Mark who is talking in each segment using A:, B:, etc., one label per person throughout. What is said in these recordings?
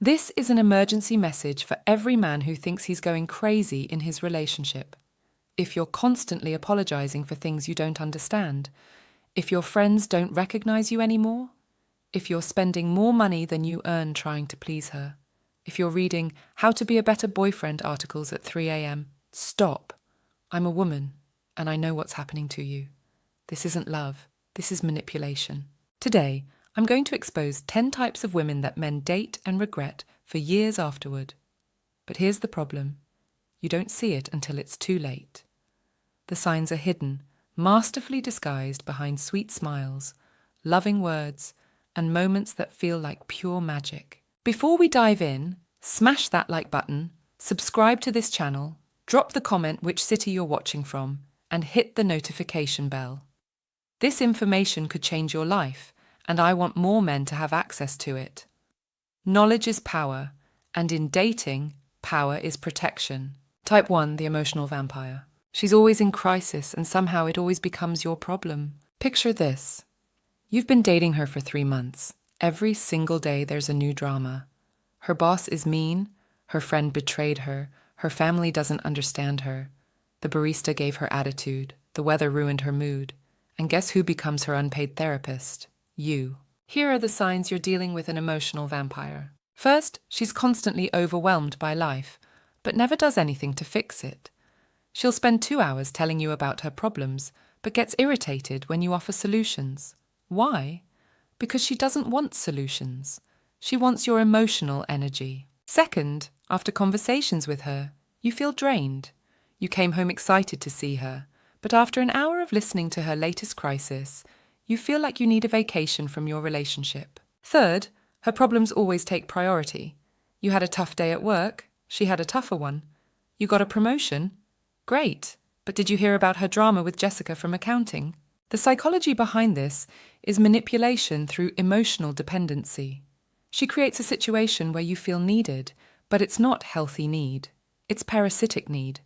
A: This is an emergency message for every man who thinks he's going crazy in his relationship. If you're constantly apologizing for things you don't understand, if your friends don't recognize you anymore, if you're spending more money than you earn trying to please her, if you're reading How to Be a Better Boyfriend articles at 3 a.m., stop. I'm a woman, and I know what's happening to you. This isn't love. This is manipulation. Today, I'm going to expose 10 types of women that men date and regret for years afterward. But here's the problem. You don't see it until it's too late. The signs are hidden, masterfully disguised behind sweet smiles, loving words, and moments that feel like pure magic. Before we dive in, smash that like button, subscribe to this channel, drop the comment which city you're watching from, and hit the notification bell. This information could change your life, and I want more men to have access to it. Knowledge is power, and in dating, power is protection. Type 1, the emotional vampire. She's always in crisis, and somehow it always becomes your problem. Picture this. You've been dating her for 3 months. Every single day there's a new drama. Her boss is mean, her friend betrayed her, her family doesn't understand her, the barista gave her attitude, the weather ruined her mood, and guess who becomes her unpaid therapist? You. Here are the signs you're dealing with an emotional vampire. First, she's constantly overwhelmed by life, but never does anything to fix it. She'll spend 2 hours telling you about her problems, but gets irritated when you offer solutions. Why? Because she doesn't want solutions. She wants your emotional energy. Second, after conversations with her, you feel drained. You came home excited to see her, but after an hour of listening to her latest crisis, you feel like you need a vacation from your relationship. Third, her problems always take priority. You had a tough day at work, she had a tougher one. You got a promotion? Great, but did you hear about her drama with Jessica from accounting? The psychology behind this is manipulation through emotional dependency. She creates a situation where you feel needed, but it's not healthy need. It's parasitic need.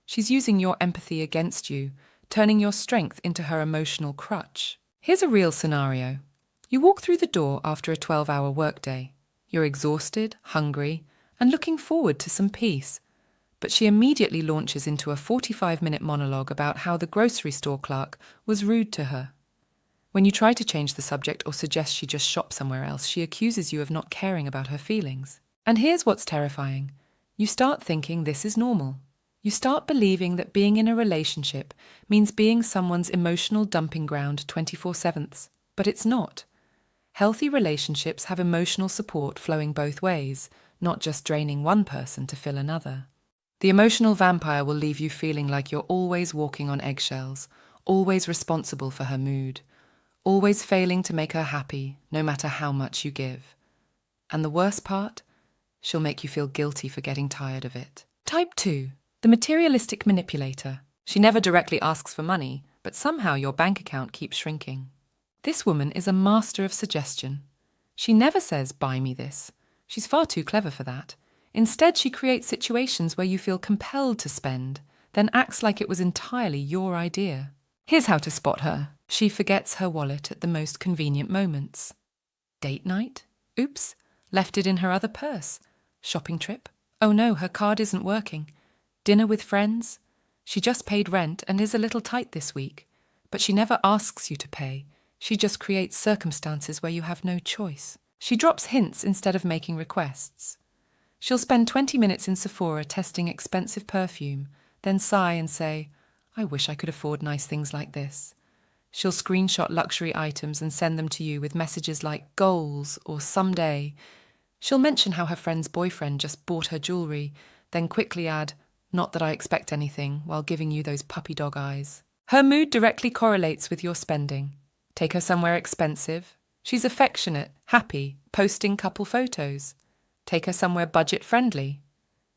A: She's using your empathy against you, turning your strength into her emotional crutch. Here's a real scenario. You walk through the door after a 12-hour workday. You're exhausted, hungry, and looking forward to some peace. But she immediately launches into a 45-minute monologue about how the grocery store clerk was rude to her. When you try to change the subject or suggest she just shop somewhere else, she accuses you of not caring about her feelings. And here's what's terrifying. You start thinking this is normal. You start believing that being in a relationship means being someone's emotional dumping ground 24/7, but it's not. Healthy relationships have emotional support flowing both ways, not just draining one person to fill another. The emotional vampire will leave you feeling like you're always walking on eggshells, always responsible for her mood, always failing to make her happy, no matter how much you give. And the worst part? She'll make you feel guilty for getting tired of it. Type 2. The materialistic manipulator. She never directly asks for money, but somehow your bank account keeps shrinking. This woman is a master of suggestion. She never says, buy me this. She's far too clever for that. Instead, she creates situations where you feel compelled to spend, then acts like it was entirely your idea. Here's how to spot her. She forgets her wallet at the most convenient moments. Date night? Oops, left it in her other purse. Shopping trip? Oh no, her card isn't working. Dinner with friends? She just paid rent and is a little tight this week. But she never asks you to pay. She just creates circumstances where you have no choice. She drops hints instead of making requests. She'll spend 20 minutes in Sephora testing expensive perfume, then sigh and say, I wish I could afford nice things like this. She'll screenshot luxury items and send them to you with messages like goals or someday. She'll mention how her friend's boyfriend just bought her jewelry, then quickly add, not that I expect anything, while giving you those puppy dog eyes. Her mood directly correlates with your spending. Take her somewhere expensive. She's affectionate, happy, posting couple photos. Take her somewhere budget-friendly.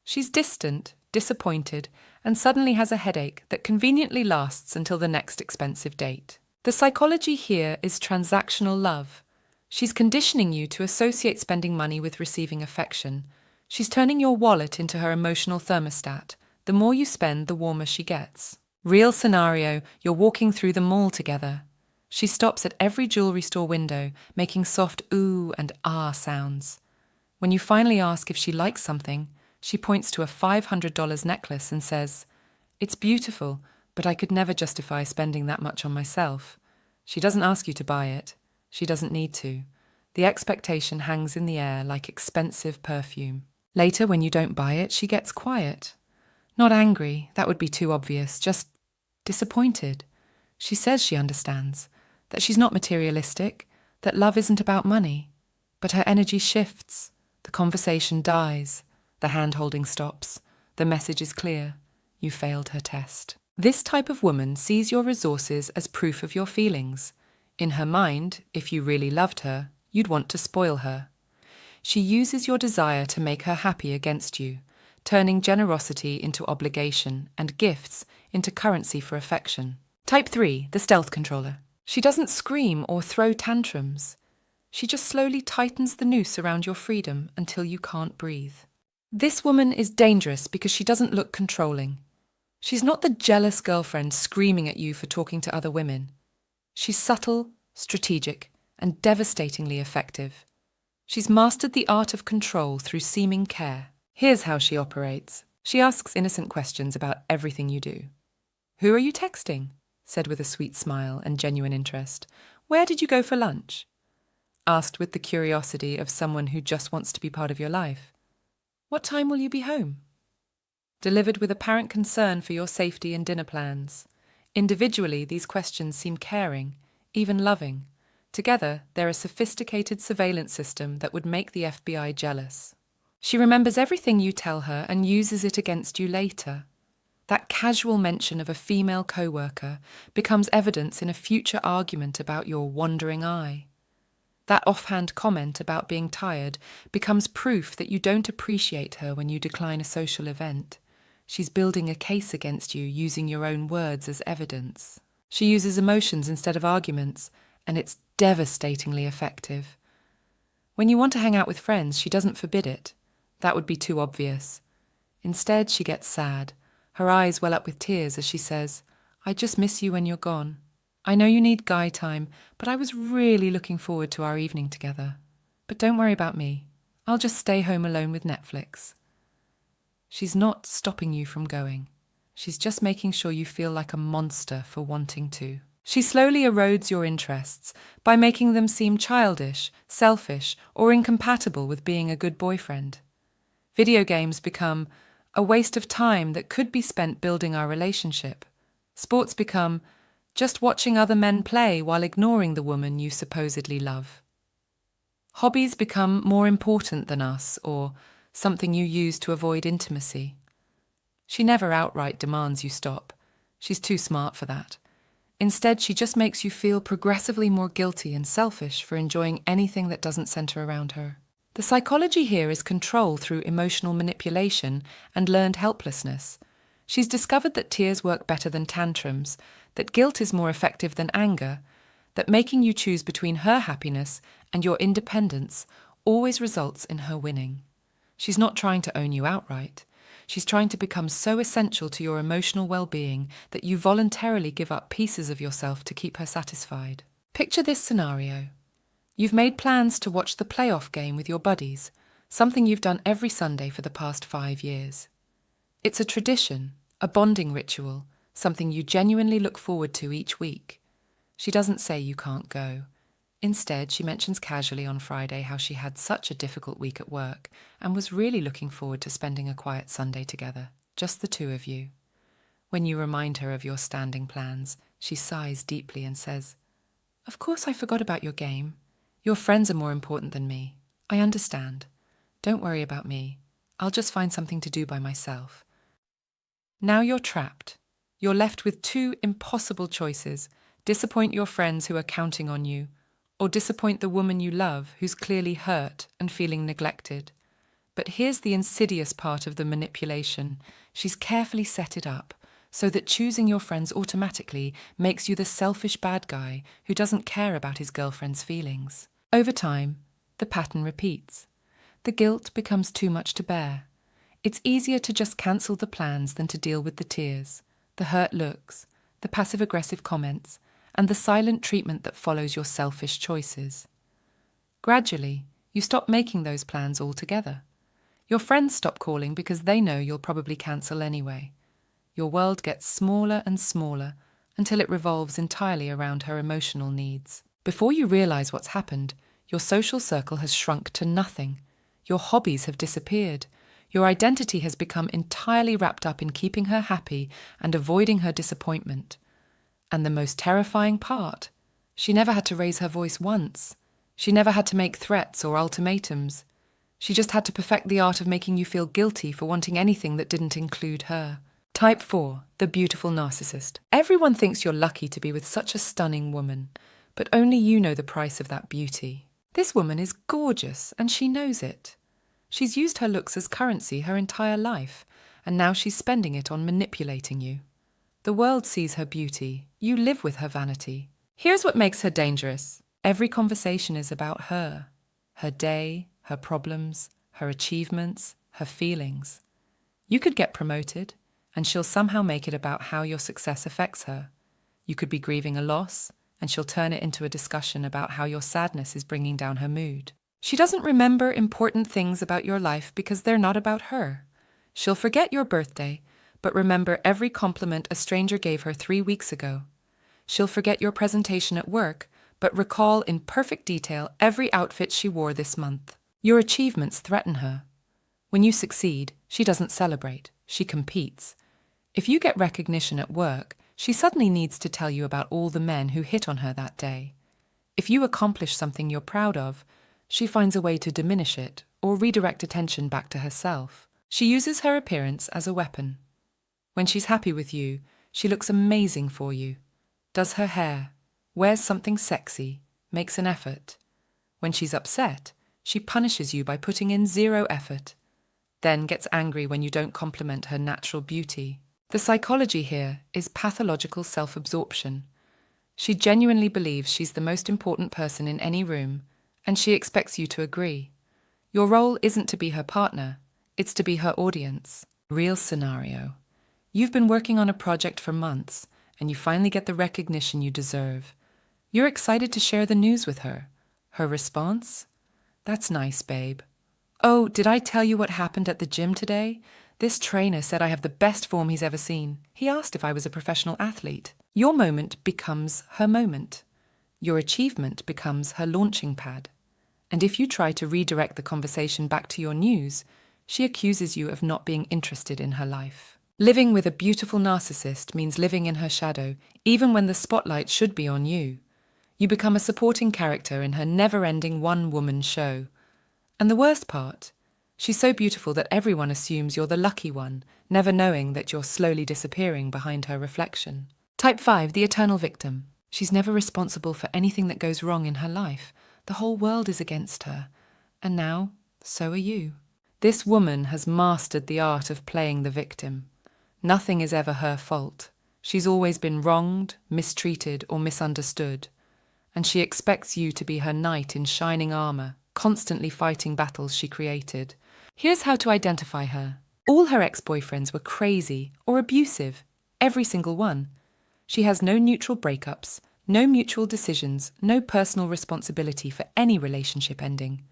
A: She's distant, disappointed, and suddenly has a headache that conveniently lasts until the next expensive date. The psychology here is transactional love. She's conditioning you to associate spending money with receiving affection. She's turning your wallet into her emotional thermostat. The more you spend, the warmer she gets. Real scenario, you're walking through the mall together. She stops at every jewelry store window, making soft ooh and ah sounds. When you finally ask if she likes something, she points to a $500 necklace and says, "It's beautiful, but I could never justify spending that much on myself." She doesn't ask you to buy it. She doesn't need to. The expectation hangs in the air like expensive perfume. Later, when you don't buy it, she gets quiet. Not angry, that would be too obvious, just disappointed. She says she understands, that she's not materialistic, that love isn't about money. But her energy shifts. The conversation dies. The hand-holding stops. The message is clear. You failed her test. This type of woman sees your resources as proof of your feelings. In her mind, if you really loved her, you'd want to spoil her. She uses your desire to make her happy against you, turning generosity into obligation and gifts into currency for affection. Type 3, the stealth controller. She doesn't scream or throw tantrums. She just slowly tightens the noose around your freedom until you can't breathe. This woman is dangerous because she doesn't look controlling. She's not the jealous girlfriend screaming at you for talking to other women. She's subtle, strategic, and devastatingly effective. She's mastered the art of control through seeming care. Here's how she operates. She asks innocent questions about everything you do. "Who are you texting?" said with a sweet smile and genuine interest. "Where did you go for lunch?" Asked with the curiosity of someone who just wants to be part of your life. "What time will you be home?" Delivered with apparent concern for your safety and dinner plans. Individually, these questions seem caring, even loving. Together, they're a sophisticated surveillance system that would make the FBI jealous. She remembers everything you tell her and uses it against you later. That casual mention of a female co-worker becomes evidence in a future argument about your wandering eye. That offhand comment about being tired becomes proof that you don't appreciate her when you decline a social event. She's building a case against you using your own words as evidence. She uses emotions instead of arguments, and it's devastatingly effective. When you want to hang out with friends, she doesn't forbid it. That would be too obvious. Instead, she gets sad. Her eyes well up with tears as she says, "I just miss you when you're gone. I know you need guy time, but I was really looking forward to our evening together. But don't worry about me. I'll just stay home alone with Netflix." She's not stopping you from going. She's just making sure you feel like a monster for wanting to. She slowly erodes your interests by making them seem childish, selfish, or incompatible with being a good boyfriend. Video games become a waste of time that could be spent building our relationship. Sports become just watching other men play while ignoring the woman you supposedly love. Hobbies become more important than us, or something you use to avoid intimacy. She never outright demands you stop. She's too smart for that. Instead, she just makes you feel progressively more guilty and selfish for enjoying anything that doesn't center around her. The psychology here is control through emotional manipulation and learned helplessness. She's discovered that tears work better than tantrums, that guilt is more effective than anger, that making you choose between her happiness and your independence always results in her winning. She's not trying to own you outright. She's trying to become so essential to your emotional well-being that you voluntarily give up pieces of yourself to keep her satisfied. Picture this scenario. You've made plans to watch the playoff game with your buddies, something you've done every Sunday for the past 5 years. It's a tradition, a bonding ritual, something you genuinely look forward to each week. She doesn't say you can't go. Instead, she mentions casually on Friday how she had such a difficult week at work and was really looking forward to spending a quiet Sunday together, just the two of you. When you remind her of your standing plans, she sighs deeply and says, "Of course I forgot about your game. Your friends are more important than me. I understand. Don't worry about me. I'll just find something to do by myself." Now you're trapped. You're left with two impossible choices: disappoint your friends who are counting on you, or disappoint the woman you love who's clearly hurt and feeling neglected. But here's the insidious part of the manipulation. She's carefully set it up so that choosing your friends automatically makes you the selfish bad guy who doesn't care about his girlfriend's feelings. Over time, the pattern repeats. The guilt becomes too much to bear. It's easier to just cancel the plans than to deal with the tears, the hurt looks, the passive-aggressive comments, and the silent treatment that follows your selfish choices. Gradually, You stop making those plans altogether. Your friends stop calling because they know you'll probably cancel anyway. Your world gets smaller and smaller until it revolves entirely around her emotional needs. Before you realize what's happened, your social circle has shrunk to nothing. Your hobbies have disappeared. Your identity has become entirely wrapped up in keeping her happy and avoiding her disappointment. And the most terrifying part, she never had to raise her voice once. She never had to make threats or ultimatums. She just had to perfect the art of making you feel guilty for wanting anything that didn't include her. Type 4, the beautiful narcissist. Everyone thinks you're lucky to be with such a stunning woman, but only you know the price of that beauty. This woman is gorgeous, and she knows it. She's used her looks as currency her entire life, and now she's spending it on manipulating you. The world sees her beauty. You live with her vanity. Here's what makes her dangerous. Every conversation is about her. Her day, her problems, her achievements, her feelings. You could get promoted, and she'll somehow make it about how your success affects her. You could be grieving a loss, and she'll turn it into a discussion about how your sadness is bringing down her mood. She doesn't remember important things about your life because they're not about her. She'll forget your birthday, but remember every compliment a stranger gave her 3 weeks ago. She'll forget your presentation at work, but recall in perfect detail every outfit she wore this month. Your achievements threaten her. When you succeed, she doesn't celebrate, she competes. If you get recognition at work, she suddenly needs to tell you about all the men who hit on her that day. If you accomplish something you're proud of, she finds a way to diminish it or redirect attention back to herself. She uses her appearance as a weapon. When she's happy with you, she looks amazing for you, does her hair, wears something sexy, makes an effort. When she's upset, she punishes you by putting in 0 effort, then gets angry when you don't compliment her natural beauty. The psychology here is pathological self-absorption. She genuinely believes she's the most important person in any room, and she expects you to agree. Your role isn't to be her partner, it's to be her audience. Real scenario. You've been working on a project for months, and you finally get the recognition you deserve. You're excited to share the news with her. Her response? That's nice, babe. Oh, did I tell you what happened at the gym today? This trainer said I have the best form he's ever seen. He asked if I was a professional athlete. Your moment becomes her moment. Your achievement becomes her launching pad. And if you try to redirect the conversation back to your news, she accuses you of not being interested in her life. Living with a beautiful narcissist means living in her shadow, even when the spotlight should be on you. You become a supporting character in her never-ending one-woman show. And the worst part? She's so beautiful that everyone assumes you're the lucky one, never knowing that you're slowly disappearing behind her reflection. Type 5, the eternal victim. She's never responsible for anything that goes wrong in her life. The whole world is against her. And now, so are you. This woman has mastered the art of playing the victim. Nothing is ever her fault. She's always been wronged, mistreated, or misunderstood. And she expects you to be her knight in shining armor, constantly fighting battles she created. Here's how to identify her. All her ex-boyfriends were crazy or abusive, every single one. She has no neutral breakups, no mutual decisions, no personal responsibility for any relationship ending.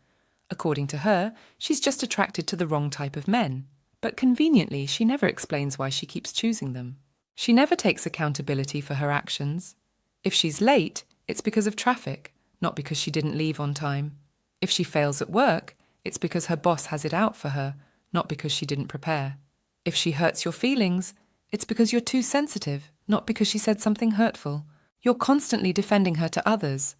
A: According to her, she's just attracted to the wrong type of men. But conveniently, she never explains why she keeps choosing them. She never takes accountability for her actions. If she's late, it's because of traffic, not because she didn't leave on time. If she fails at work, it's because her boss has it out for her, not because she didn't prepare. If she hurts your feelings, it's because you're too sensitive, not because she said something hurtful. You're constantly defending her to others.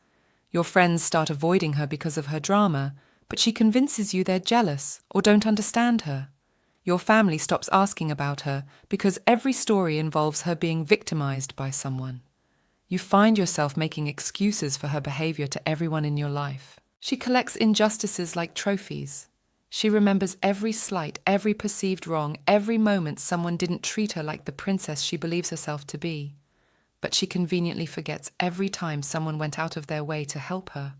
A: Your friends start avoiding her because of her drama, but she convinces you they're jealous or don't understand her. Your family stops asking about her because every story involves her being victimized by someone. You find yourself making excuses for her behavior to everyone in your life. She collects injustices like trophies. She remembers every slight, every perceived wrong, every moment someone didn't treat her like the princess she believes herself to be. But she conveniently forgets every time someone went out of their way to help her,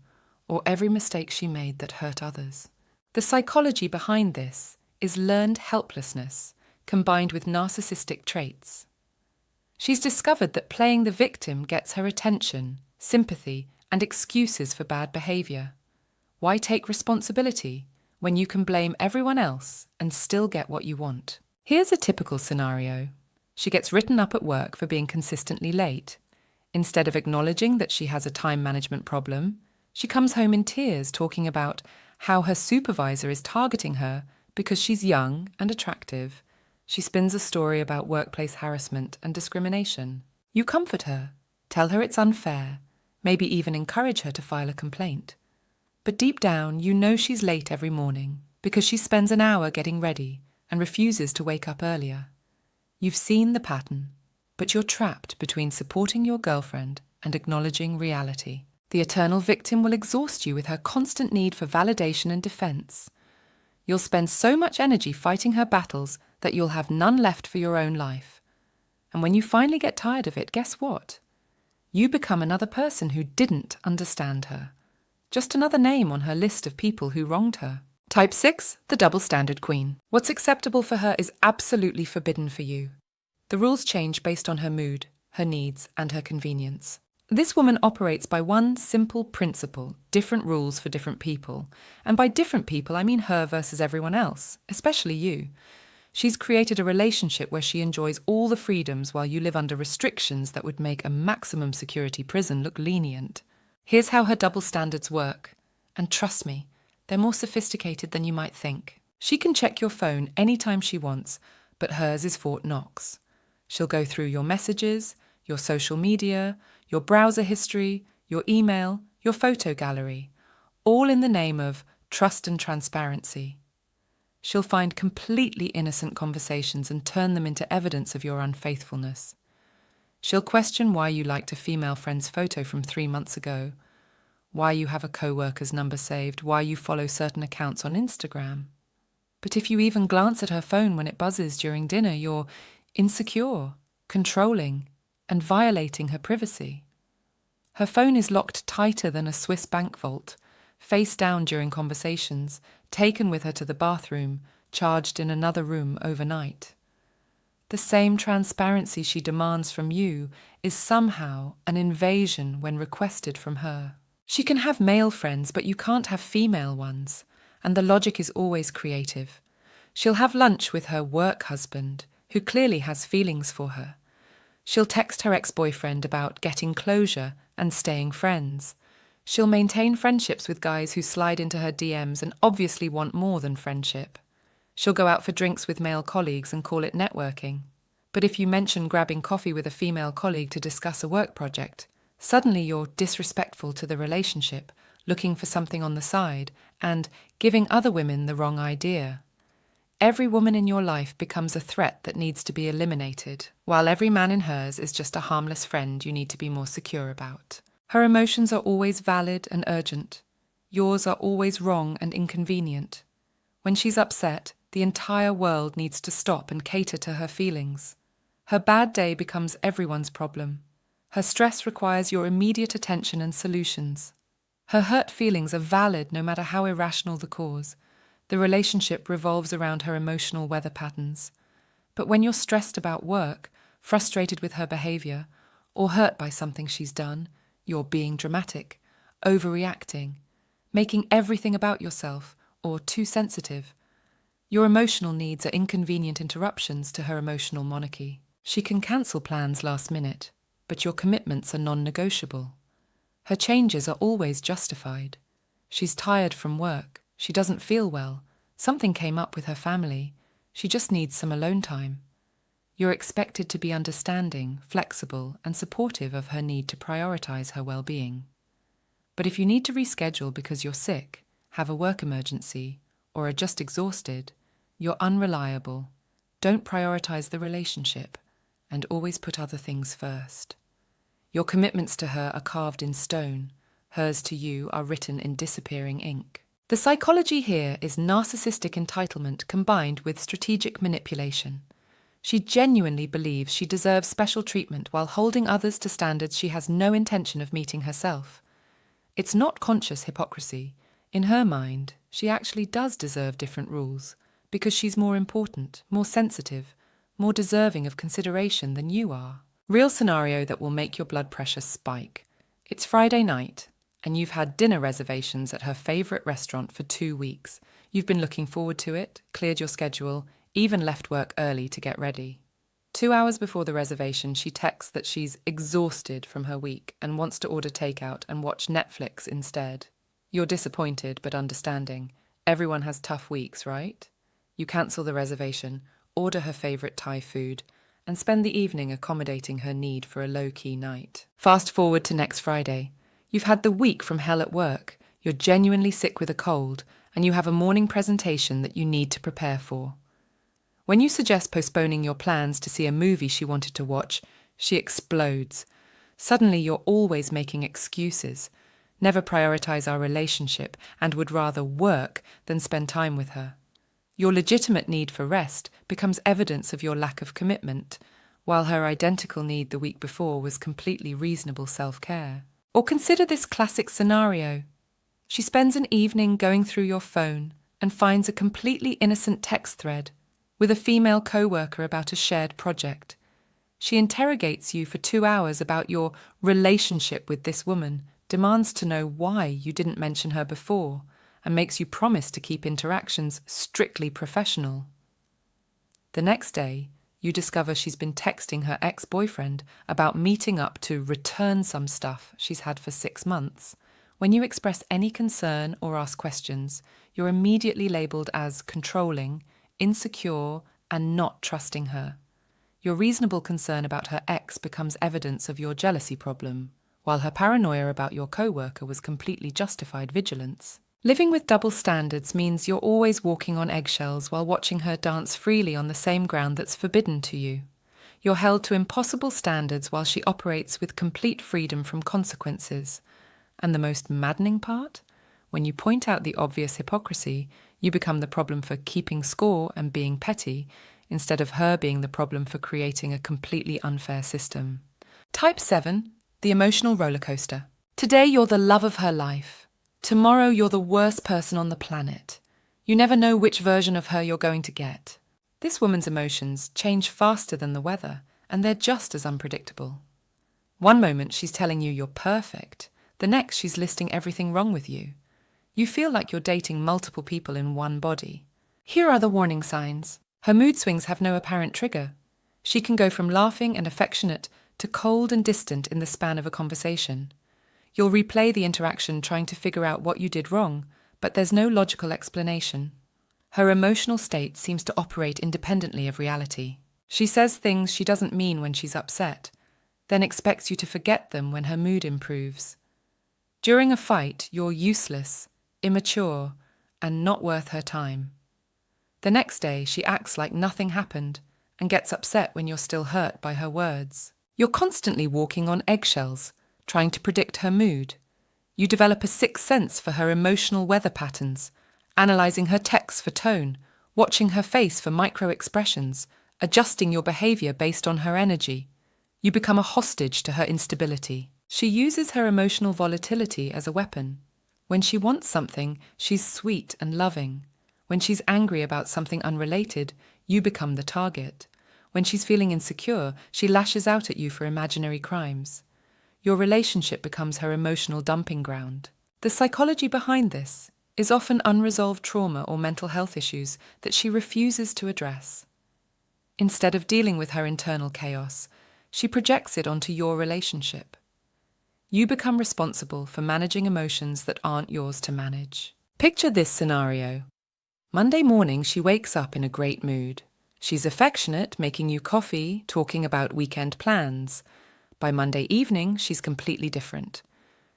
A: or every mistake she made that hurt others. The psychology behind this is learned helplessness combined with narcissistic traits. She's discovered that playing the victim gets her attention, sympathy, and excuses for bad behavior. Why take responsibility when you can blame everyone else and still get what you want? Here's a typical scenario. She gets written up at work for being consistently late. Instead of acknowledging that she has a time management problem, she comes home in tears talking about how her supervisor is targeting her because she's young and attractive. She spins a story about workplace harassment and discrimination. You comfort her, tell her it's unfair, maybe even encourage her to file a complaint. But deep down, you know she's late every morning because she spends an hour getting ready and refuses to wake up earlier. You've seen the pattern, but you're trapped between supporting your girlfriend and acknowledging reality. The eternal victim will exhaust you with her constant need for validation and defense. You'll spend so much energy fighting her battles that you'll have none left for your own life. And when you finally get tired of it, guess what? You become another person who didn't understand her. Just another name on her list of people who wronged her. Type 6, the double standard queen. What's acceptable for her is absolutely forbidden for you. The rules change based on her mood, her needs, and her convenience. This woman operates by one simple principle: different rules for different people. And by different people, I mean her versus everyone else, especially you. She's created a relationship where she enjoys all the freedoms while you live under restrictions that would make a maximum security prison look lenient. Here's how her double standards work. And trust me, they're more sophisticated than you might think. She can check your phone anytime she wants, but hers is Fort Knox. She'll go through your messages, your social media, your browser history, your email, your photo gallery, all in the name of trust and transparency. She'll find completely innocent conversations and turn them into evidence of your unfaithfulness. She'll question why you liked a female friend's photo from 3 months ago, why you have a co-worker's number saved, why you follow certain accounts on Instagram. But if you even glance at her phone when it buzzes during dinner, you're insecure, controlling, and violating her privacy. Her phone is locked tighter than a Swiss bank vault, face down during conversations, taken with her to the bathroom, charged in another room overnight. The same transparency she demands from you is somehow an invasion when requested from her. She can have male friends, but you can't have female ones, and the logic is always creative. She'll have lunch with her work husband, who clearly has feelings for her. She'll text her ex-boyfriend about getting closure and staying friends. She'll maintain friendships with guys who slide into her DMs and obviously want more than friendship. She'll go out for drinks with male colleagues and call it networking. But if you mention grabbing coffee with a female colleague to discuss a work project, suddenly you're disrespectful to the relationship, looking for something on the side, and giving other women the wrong idea. Every woman in your life becomes a threat that needs to be eliminated, while every man in hers is just a harmless friend you need to be more secure about. Her emotions are always valid and urgent. Yours are always wrong and inconvenient. When she's upset, the entire world needs to stop and cater to her feelings. Her bad day becomes everyone's problem. Her stress requires your immediate attention and solutions. Her hurt feelings are valid no matter how irrational the cause. The relationship revolves around her emotional weather patterns. But when you're stressed about work, frustrated with her behavior, or hurt by something she's done, you're being dramatic, overreacting, making everything about yourself, or too sensitive. Your emotional needs are inconvenient interruptions to her emotional monarchy. She can cancel plans last minute, but your commitments are non-negotiable. Her changes are always justified. She's tired from work. She doesn't feel well. Something came up with her family. She just needs some alone time. You're expected to be understanding, flexible, and supportive of her need to prioritize her well-being. But if you need to reschedule because you're sick, have a work emergency, or are just exhausted, you're unreliable, don't prioritize the relationship, and always put other things first. Your commitments to her are carved in stone. Hers to you are written in disappearing ink. The psychology here is narcissistic entitlement combined with strategic manipulation. She genuinely believes she deserves special treatment while holding others to standards she has no intention of meeting herself. It's not conscious hypocrisy. In her mind, she actually does deserve different rules because she's more important, more sensitive, more deserving of consideration than you are. Real scenario that will make your blood pressure spike. It's Friday night, and you've had dinner reservations at her favorite restaurant for 2 weeks. You've been looking forward to it, cleared your schedule, even left work early to get ready. 2 hours before the reservation, she texts that she's exhausted from her week and wants to order takeout and watch Netflix instead. You're disappointed but understanding. Everyone has tough weeks, right? You cancel the reservation, order her favorite Thai food, and spend the evening accommodating her need for a low-key night. Fast forward to next Friday. You've had the week from hell at work, you're genuinely sick with a cold, and you have a morning presentation that you need to prepare for. When you suggest postponing your plans to see a movie she wanted to watch, she explodes. Suddenly you're always making excuses, never prioritize our relationship, and would rather work than spend time with her. Your legitimate need for rest becomes evidence of your lack of commitment, while her identical need the week before was completely reasonable self-care. Or consider this classic scenario. She spends an evening going through your phone and finds a completely innocent text thread with a female co-worker about a shared project. She interrogates you for 2 hours about your relationship with this woman, demands to know why you didn't mention her before, and makes you promise to keep interactions strictly professional. The next day, you discover she's been texting her ex-boyfriend about meeting up to return some stuff she's had for 6 months. When you express any concern or ask questions, you're immediately labelled as controlling, insecure, and not trusting her. Your reasonable concern about her ex becomes evidence of your jealousy problem, while her paranoia about your co-worker was completely justified vigilance. Living with double standards means you're always walking on eggshells while watching her dance freely on the same ground that's forbidden to you. You're held to impossible standards while she operates with complete freedom from consequences. And the most maddening part? When you point out the obvious hypocrisy, you become the problem for keeping score and being petty, instead of her being the problem for creating a completely unfair system. Type 7, the emotional roller coaster. Today you're the love of her life. Tomorrow you're the worst person on the planet. You never know which version of her you're going to get. This woman's emotions change faster than the weather, and they're just as unpredictable. One moment she's telling you you're perfect, the next she's listing everything wrong with you. You feel like you're dating multiple people in one body. Here are the warning signs. Her mood swings have no apparent trigger. She can go from laughing and affectionate to cold and distant in the span of a conversation. You'll replay the interaction trying to figure out what you did wrong, but there's no logical explanation. Her emotional state seems to operate independently of reality. She says things she doesn't mean when she's upset, then expects you to forget them when her mood improves. During a fight, you're useless, immature, and not worth her time. The next day, she acts like nothing happened and gets upset when you're still hurt by her words. You're constantly walking on eggshells, trying to predict her mood. You develop a sixth sense for her emotional weather patterns, analysing her texts for tone, watching her face for micro-expressions, adjusting your behaviour based on her energy. You become a hostage to her instability. She uses her emotional volatility as a weapon. When she wants something, she's sweet and loving. When she's angry about something unrelated, you become the target. When she's feeling insecure, she lashes out at you for imaginary crimes. Your relationship becomes her emotional dumping ground. The psychology behind this is often unresolved trauma or mental health issues that she refuses to address. Instead of dealing with her internal chaos, she projects it onto your relationship. You become responsible for managing emotions that aren't yours to manage. Picture this scenario. Monday morning, she wakes up in a great mood. She's affectionate, making you coffee, talking about weekend plans. By Monday evening, she's completely different.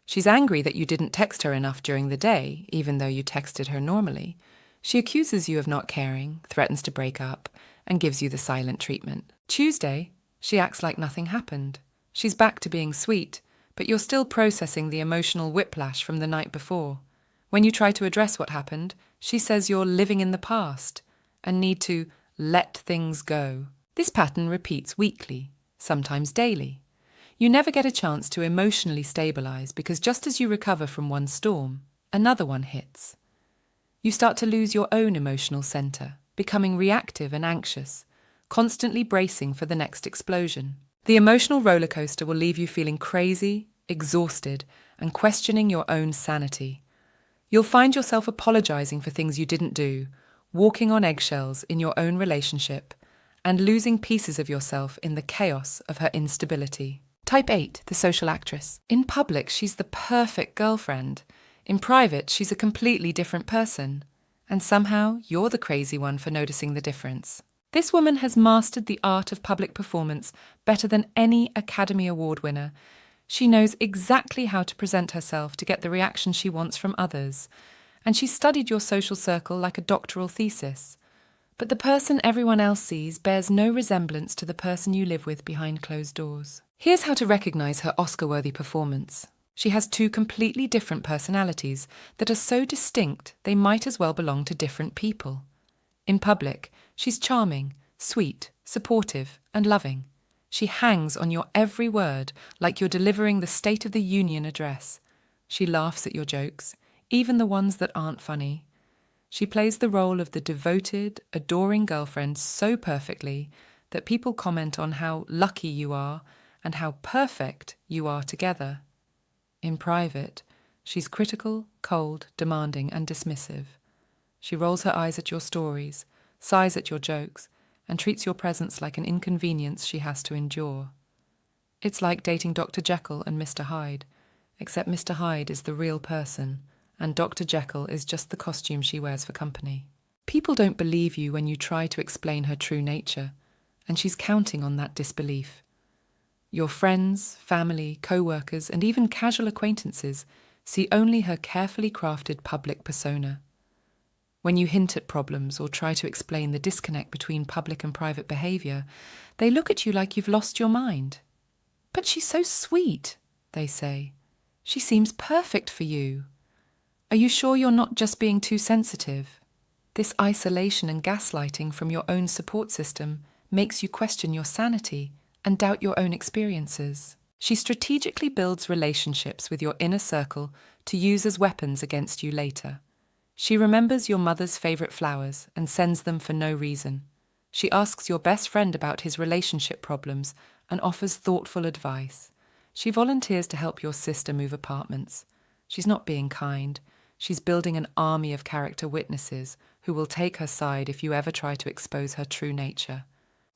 A: She's angry that you didn't text her enough during the day, even though you texted her normally. She accuses you of not caring, threatens to break up, and gives you the silent treatment. Tuesday, she acts like nothing happened. She's back to being sweet, but you're still processing the emotional whiplash from the night before. When you try to address what happened, she says you're living in the past and need to let things go. This pattern repeats weekly, sometimes daily. You never get a chance to emotionally stabilize because just as you recover from one storm, another one hits. You start to lose your own emotional center, becoming reactive and anxious, constantly bracing for the next explosion. The emotional roller coaster will leave you feeling crazy, exhausted, and questioning your own sanity. You'll find yourself apologizing for things you didn't do, walking on eggshells in your own relationship, and losing pieces of yourself in the chaos of her instability. Type 8, the social actress. In public, she's the perfect girlfriend. In private, she's a completely different person. And somehow, you're the crazy one for noticing the difference. This woman has mastered the art of public performance better than any Academy Award winner. She knows exactly how to present herself to get the reaction she wants from others. And she studied your social circle like a doctoral thesis. But the person everyone else sees bears no resemblance to the person you live with behind closed doors. Here's how to recognize her Oscar-worthy performance. She has two completely different personalities that are so distinct they might as well belong to different people. In public, she's charming, sweet, supportive, and loving. She hangs on your every word like you're delivering the State of the Union address. She laughs at your jokes, even the ones that aren't funny. She plays the role of the devoted, adoring girlfriend so perfectly that people comment on how lucky you are and how perfect you are together. In private, she's critical, cold, demanding, and dismissive. She rolls her eyes at your stories, sighs at your jokes, and treats your presence like an inconvenience she has to endure. It's like dating Dr. Jekyll and Mr. Hyde, except Mr. Hyde is the real person, and Dr. Jekyll is just the costume she wears for company. People don't believe you when you try to explain her true nature, and she's counting on that disbelief. Your friends, family, co-workers, and even casual acquaintances see only her carefully crafted public persona. When you hint at problems or try to explain the disconnect between public and private behavior, they look at you like you've lost your mind. "But she's so sweet," they say. "She seems perfect for you. Are you sure you're not just being too sensitive?" This isolation and gaslighting from your own support system makes you question your sanity and doubt your own experiences. She strategically builds relationships with your inner circle to use as weapons against you later. She remembers your mother's favorite flowers and sends them for no reason. She asks your best friend about his relationship problems and offers thoughtful advice. She volunteers to help your sister move apartments. She's not being kind. She's building an army of character witnesses who will take her side if you ever try to expose her true nature.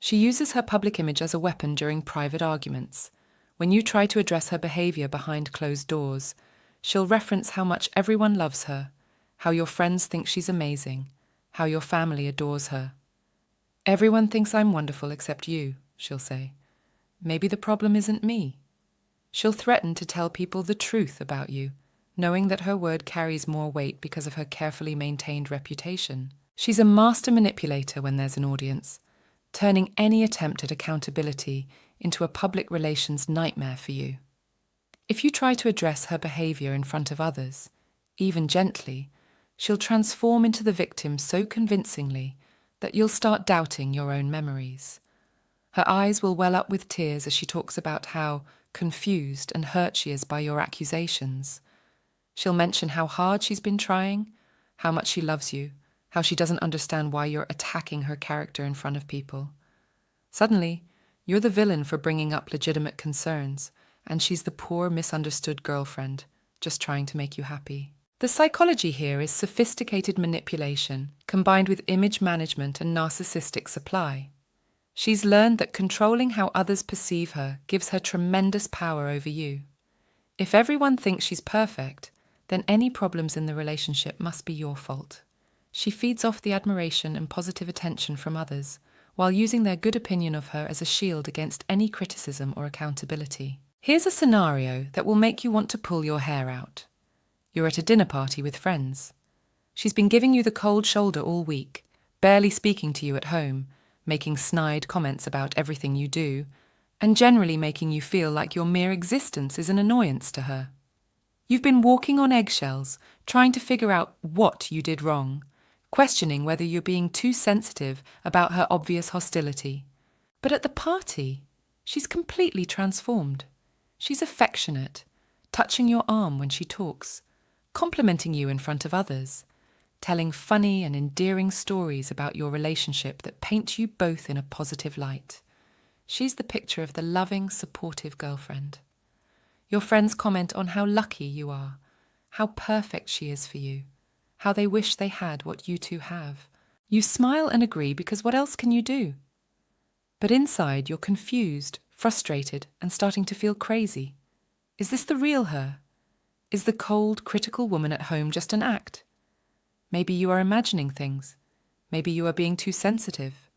A: She uses her public image as a weapon during private arguments. When you try to address her behavior behind closed doors, she'll reference how much everyone loves her, how your friends think she's amazing, how your family adores her. "Everyone thinks I'm wonderful except you," she'll say. "Maybe the problem isn't me." She'll threaten to tell people the truth about you, knowing that her word carries more weight because of her carefully maintained reputation. She's a master manipulator when there's an audience, turning any attempt at accountability into a public relations nightmare for you. If you try to address her behavior in front of others, even gently, she'll transform into the victim so convincingly that you'll start doubting your own memories. Her eyes will well up with tears as she talks about how confused and hurt she is by your accusations. She'll mention how hard she's been trying, how much she loves you, how she doesn't understand why you're attacking her character in front of people. Suddenly, you're the villain for bringing up legitimate concerns, and she's the poor, misunderstood girlfriend, just trying to make you happy. The psychology here is sophisticated manipulation combined with image management and narcissistic supply. She's learned that controlling how others perceive her gives her tremendous power over you. If everyone thinks she's perfect, then any problems in the relationship must be your fault. She feeds off the admiration and positive attention from others, while using their good opinion of her as a shield against any criticism or accountability. Here's a scenario that will make you want to pull your hair out. You're at a dinner party with friends. She's been giving you the cold shoulder all week, barely speaking to you at home, making snide comments about everything you do, and generally making you feel like your mere existence is an annoyance to her. You've been walking on eggshells, trying to figure out what you did wrong, questioning whether you're being too sensitive about her obvious hostility. But at the party, she's completely transformed. She's affectionate, touching your arm when she talks, complimenting you in front of others, telling funny and endearing stories about your relationship that paint you both in a positive light. She's the picture of the loving, supportive girlfriend. Your friends comment on how lucky you are, how perfect she is for you, how they wish they had what you two have. You smile and agree because what else can you do? But inside, you're confused, frustrated, and starting to feel crazy. Is this the real her? Is the cold, critical woman at home just an act? Maybe you are imagining things. Maybe you are being too sensitive.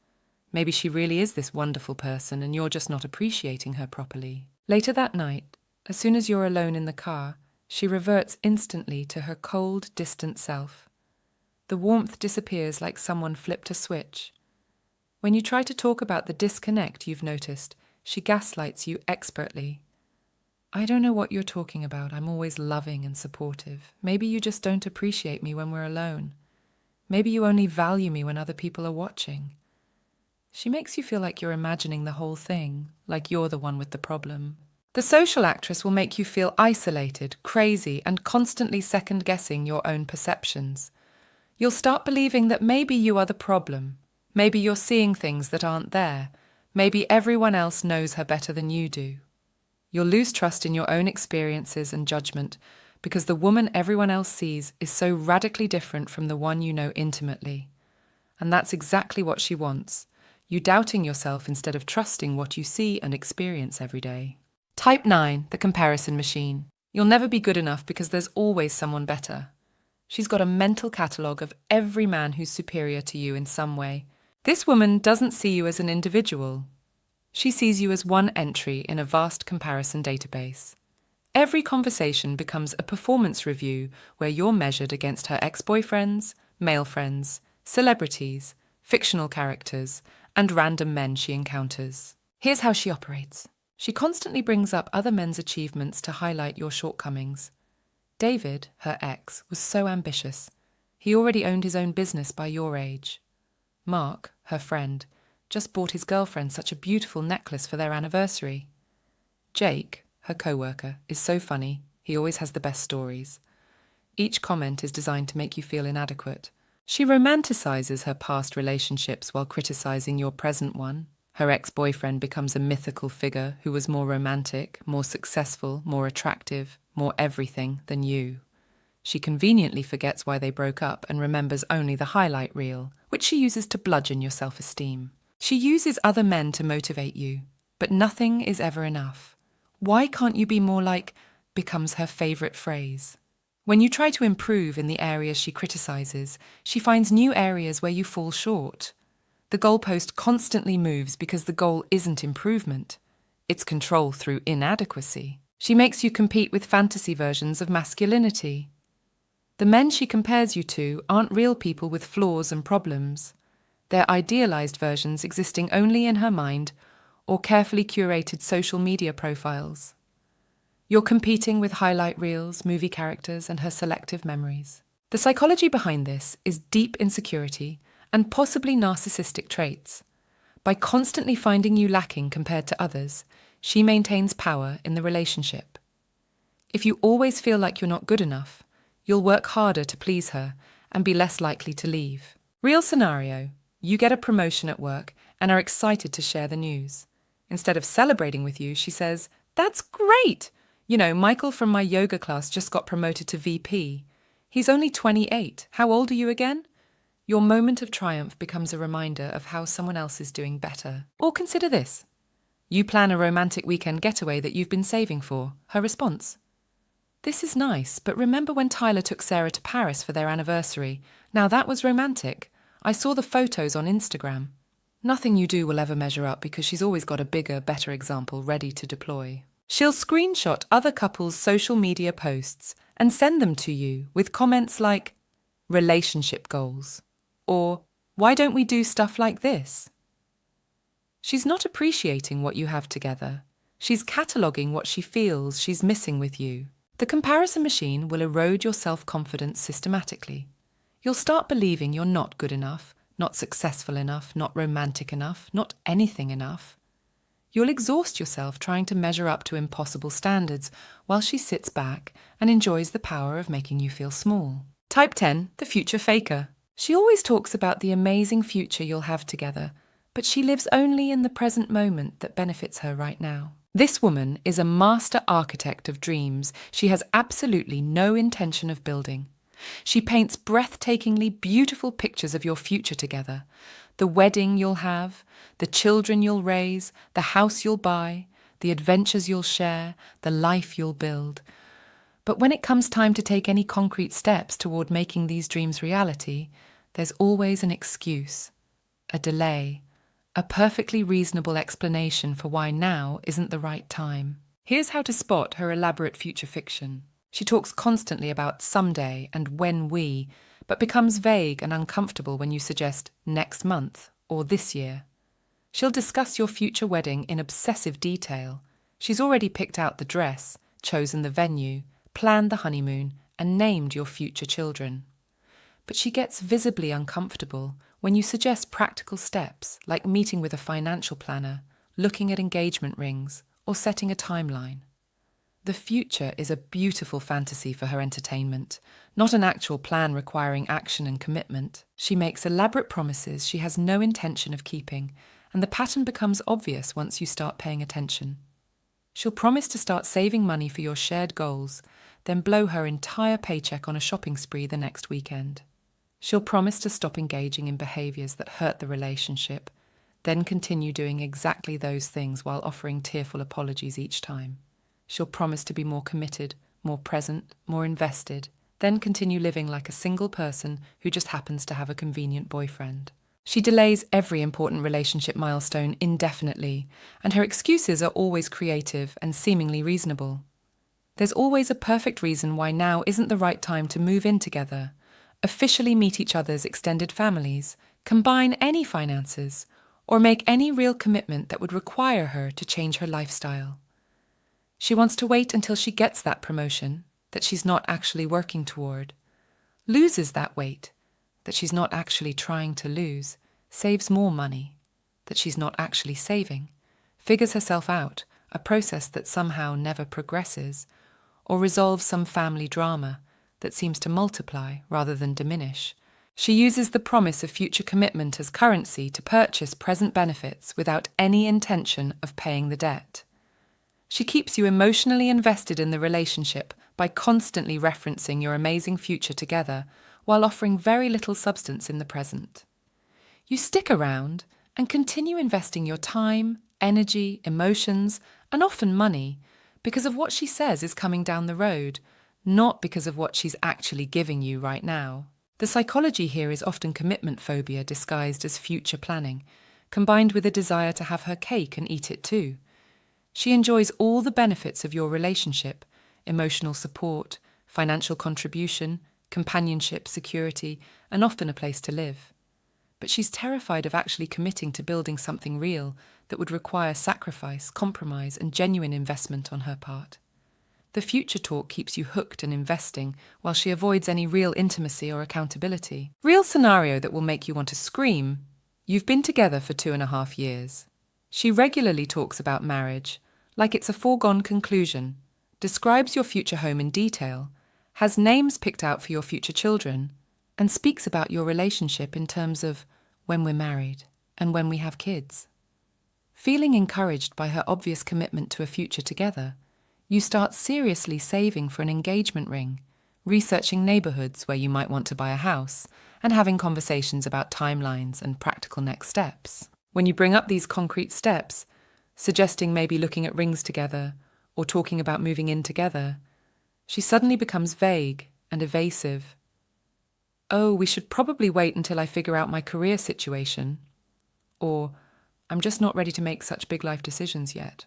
A: Maybe she really is this wonderful person and you're just not appreciating her properly. Later that night, as soon as you're alone in the car, she reverts instantly to her cold, distant self. The warmth disappears like someone flipped a switch. When you try to talk about the disconnect you've noticed, she gaslights you expertly. I don't know what you're talking about. I'm always loving and supportive. Maybe you just don't appreciate me when we're alone. Maybe you only value me when other people are watching. She makes you feel like you're imagining the whole thing, like you're the one with the problem. The social actress will make you feel isolated, crazy, and constantly second-guessing your own perceptions. You'll start believing that maybe you are the problem. Maybe you're seeing things that aren't there. Maybe everyone else knows her better than you do. You'll lose trust in your own experiences and judgment because the woman everyone else sees is so radically different from the one you know intimately. And that's exactly what she wants. You doubting yourself instead of trusting what you see and experience every day. Type 9, the comparison machine. You'll never be good enough because there's always someone better. She's got a mental catalogue of every man who's superior to you in some way. This woman doesn't see you as an individual. She sees you as one entry in a vast comparison database. Every conversation becomes a performance review where you're measured against her ex-boyfriends, male friends, celebrities, fictional characters, and random men she encounters. Here's how she operates. She constantly brings up other men's achievements to highlight your shortcomings. David, her ex, was so ambitious. He already owned his own business by your age. Mark, her friend, just bought his girlfriend such a beautiful necklace for their anniversary. Jake, her co-worker, is so funny. He always has the best stories. Each comment is designed to make you feel inadequate. She romanticizes her past relationships while criticizing your present one. Her ex-boyfriend becomes a mythical figure who was more romantic, more successful, more attractive, more everything than you. She conveniently forgets why they broke up and remembers only the highlight reel, which she uses to bludgeon your self-esteem. She uses other men to motivate you, but nothing is ever enough. Why can't you be more like, becomes her favorite phrase. When you try to improve in the areas she criticizes, she finds new areas where you fall short. The goalpost constantly moves because the goal isn't improvement. It's control through inadequacy. She makes you compete with fantasy versions of masculinity. The men she compares you to aren't real people with flaws and problems. They're idealized versions existing only in her mind or carefully curated social media profiles. You're competing with highlight reels, movie characters, and her selective memories. The psychology behind this is deep insecurity and possibly narcissistic traits. By constantly finding you lacking compared to others, she maintains power in the relationship. If you always feel like you're not good enough, you'll work harder to please her and be less likely to leave. Real scenario, you get a promotion at work and are excited to share the news. Instead of celebrating with you, she says, "That's great! You know, Michael from my yoga class just got promoted to VP. He's only 28. How old are you again?" Your moment of triumph becomes a reminder of how someone else is doing better. Or consider this. You plan a romantic weekend getaway that you've been saving for. Her response: "This is nice, but remember when Tyler took Sarah to Paris for their anniversary? Now that was romantic. I saw the photos on Instagram." Nothing you do will ever measure up because she's always got a bigger, better example ready to deploy. She'll screenshot other couples' social media posts and send them to you with comments like, "relationship goals," or "why don't we do stuff like this?" She's not appreciating what you have together. She's cataloguing what she feels she's missing with you. The comparison machine will erode your self-confidence systematically. You'll start believing you're not good enough, not successful enough, not romantic enough, not anything enough. You'll exhaust yourself trying to measure up to impossible standards while she sits back and enjoys the power of making you feel small. Type 10, the future faker. She always talks about the amazing future you'll have together, but she lives only in the present moment that benefits her right now. This woman is a master architect of dreams she has absolutely no intention of building. She paints breathtakingly beautiful pictures of your future together. The wedding you'll have, the children you'll raise, the house you'll buy, the adventures you'll share, the life you'll build. But when it comes time to take any concrete steps toward making these dreams reality, there's always an excuse, a delay, a perfectly reasonable explanation for why now isn't the right time. Here's how to spot her elaborate future fiction. She talks constantly about someday and when we, but becomes vague and uncomfortable when you suggest next month or this year. She'll discuss your future wedding in obsessive detail. She's already picked out the dress, chosen the venue, planned the honeymoon, and named your future children. But she gets visibly uncomfortable when you suggest practical steps like meeting with a financial planner, looking at engagement rings, or setting a timeline. The future is a beautiful fantasy for her entertainment, not an actual plan requiring action and commitment. She makes elaborate promises she has no intention of keeping, and the pattern becomes obvious once you start paying attention. She'll promise to start saving money for your shared goals, then blow her entire paycheck on a shopping spree the next weekend. She'll promise to stop engaging in behaviours that hurt the relationship, then continue doing exactly those things while offering tearful apologies each time. She'll promise to be more committed, more present, more invested, then continue living like a single person who just happens to have a convenient boyfriend. She delays every important relationship milestone indefinitely, and her excuses are always creative and seemingly reasonable. There's always a perfect reason why now isn't the right time to move in together, officially meet each other's extended families, combine any finances, or make any real commitment that would require her to change her lifestyle. She wants to wait until she gets that promotion that she's not actually working toward, loses that weight that she's not actually trying to lose, saves more money that she's not actually saving, figures herself out, a process that somehow never progresses, or resolves some family drama that seems to multiply rather than diminish. She uses the promise of future commitment as currency to purchase present benefits without any intention of paying the debt. She keeps you emotionally invested in the relationship by constantly referencing your amazing future together while offering very little substance in the present. You stick around and continue investing your time, energy, emotions, and often money because of what she says is coming down the road, not because of what she's actually giving you right now. The psychology here is often commitment phobia disguised as future planning, combined with a desire to have her cake and eat it too. She enjoys all the benefits of your relationship, emotional support, financial contribution, companionship, security, and often a place to live. But she's terrified of actually committing to building something real that would require sacrifice, compromise, and genuine investment on her part. The future talk keeps you hooked and investing while she avoids any real intimacy or accountability. Real scenario that will make you want to scream. You've been together for 2.5 years. She regularly talks about marriage, like it's a foregone conclusion, describes your future home in detail, has names picked out for your future children, and speaks about your relationship in terms of when we're married and when we have kids. Feeling encouraged by her obvious commitment to a future together, you start seriously saving for an engagement ring, researching neighbourhoods where you might want to buy a house, and having conversations about timelines and practical next steps. When you bring up these concrete steps, suggesting maybe looking at rings together or talking about moving in together, she suddenly becomes vague and evasive. Oh, we should probably wait until I figure out my career situation. Or, I'm just not ready to make such big life decisions yet.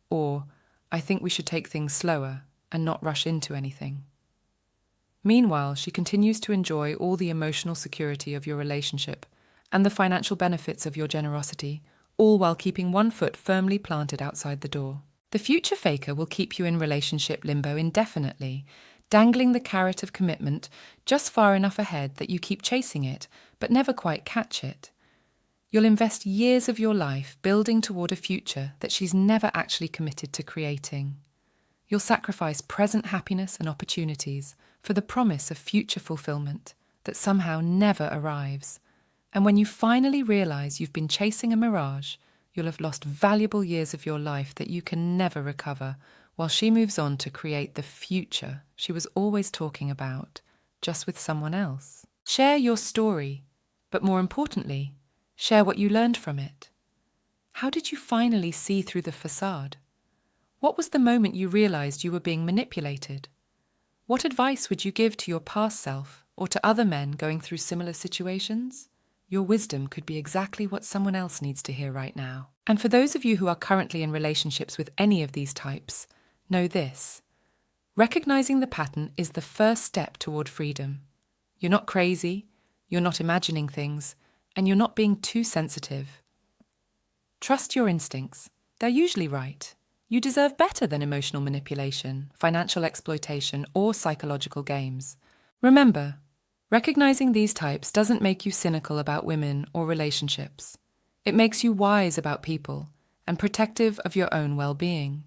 A: Or, I think we should take things slower and not rush into anything. Meanwhile, she continues to enjoy all the emotional security of your relationship and the financial benefits of your generosity, all while keeping one foot firmly planted outside the door. The future faker will keep you in relationship limbo indefinitely, dangling the carrot of commitment just far enough ahead that you keep chasing it, but never quite catch it. You'll invest years of your life building toward a future that she's never actually committed to creating. You'll sacrifice present happiness and opportunities for the promise of future fulfillment that somehow never arrives. And when you finally realize you've been chasing a mirage, You'll have lost valuable years of your life that you can never recover, while she moves on to create the future she was always talking about, just with someone else. Share your story, but more importantly, share what you learned from it. How did you finally see through the facade? What was the moment you realized you were being manipulated? What advice would you give to your past self or to other men going through similar situations? Your wisdom could be exactly what someone else needs to hear right now. And for those of you who are currently in relationships with any of these types, know this. Recognizing the pattern is the first step toward freedom. You're not crazy, you're not imagining things, and you're not being too sensitive. Trust your instincts. They're usually right. You deserve better than emotional manipulation, financial exploitation, or psychological games. Remember, recognizing these types doesn't make you cynical about women or relationships. It makes you wise about people and protective of your own well-being.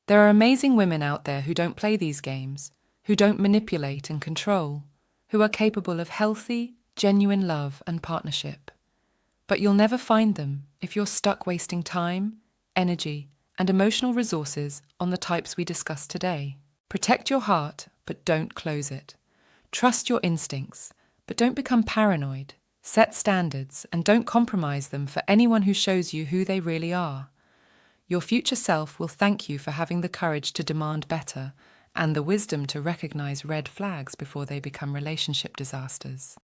A: There are amazing women out there who don't play these games, who don't manipulate and control, who are capable of healthy, genuine love and partnership. But you'll never find them if you're stuck wasting time, energy, and emotional resources on the types we discussed today. Protect your heart, but don't close it. Trust your instincts, but don't become paranoid. Set standards and don't compromise them for anyone who shows you who they really are. Your future self will thank you for having the courage to demand better and the wisdom to recognize red flags before they become relationship disasters.